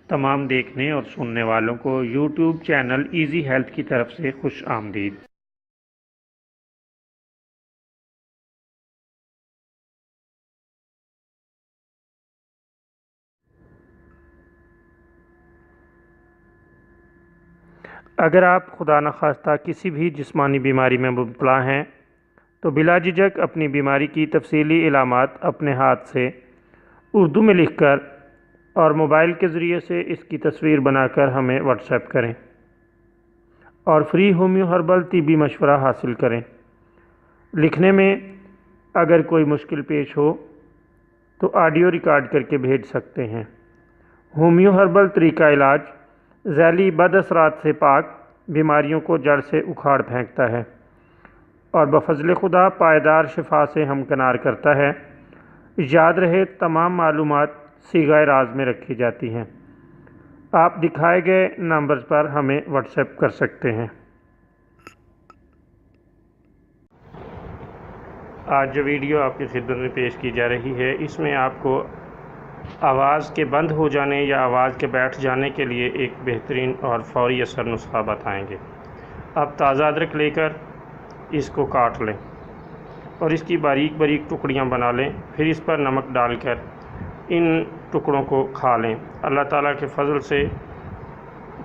تمام دیکھنے اور سننے والوں کو یوٹیوب چینل ایزی ہیلتھ کی طرف سے خوش آمدید۔ اگر آپ خدا نخواستہ کسی بھی جسمانی بیماری میں مبتلا ہیں تو بلا جھجک اپنی بیماری کی تفصیلی علامات اپنے ہاتھ سے اردو میں لکھ کر اور موبائل کے ذریعے سے اس کی تصویر بنا کر ہمیں واٹس ایپ کریں اور فری ہومیو ہربل طبی مشورہ حاصل کریں۔ لکھنے میں اگر کوئی مشکل پیش ہو تو آڈیو ریکارڈ کر کے بھیج سکتے ہیں۔ ہومیو ہربل طریقہ علاج ذیلی بد اثرات سے پاک بیماریوں کو جڑ سے اکھاڑ پھینکتا ہے اور بفضل خدا پائیدار شفا سے ہمکنار کرتا ہے۔ یاد رہے تمام معلومات صیغہ راز میں رکھی جاتی ہیں۔ آپ دکھائے گئے نمبرز پر ہمیں واٹس ایپ کر سکتے ہیں۔ آج جو ویڈیو آپ کی خدمت میں پیش کی جا رہی ہے اس میں آپ کو آواز کے بند ہو جانے یا آواز کے بیٹھ جانے کے لیے ایک بہترین اور فوری اثر نسخہ بتائیں گے۔ اب تازہ ادرک لے کر اس کو کاٹ لیں اور اس کی باریک باریک ٹکڑیاں بنا لیں، پھر اس پر نمک ڈال کر ان ٹکڑوں کو کھا لیں۔ اللہ تعالیٰ کے فضل سے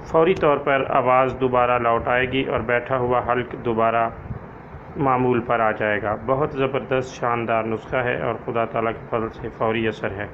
فوری طور پر آواز دوبارہ لوٹ آئے گی اور بیٹھا ہوا حلق دوبارہ معمول پر آ جائے گا۔ بہت زبردست شاندار نسخہ ہے اور خدا تعالیٰ کے فضل سے فوری اثر ہے۔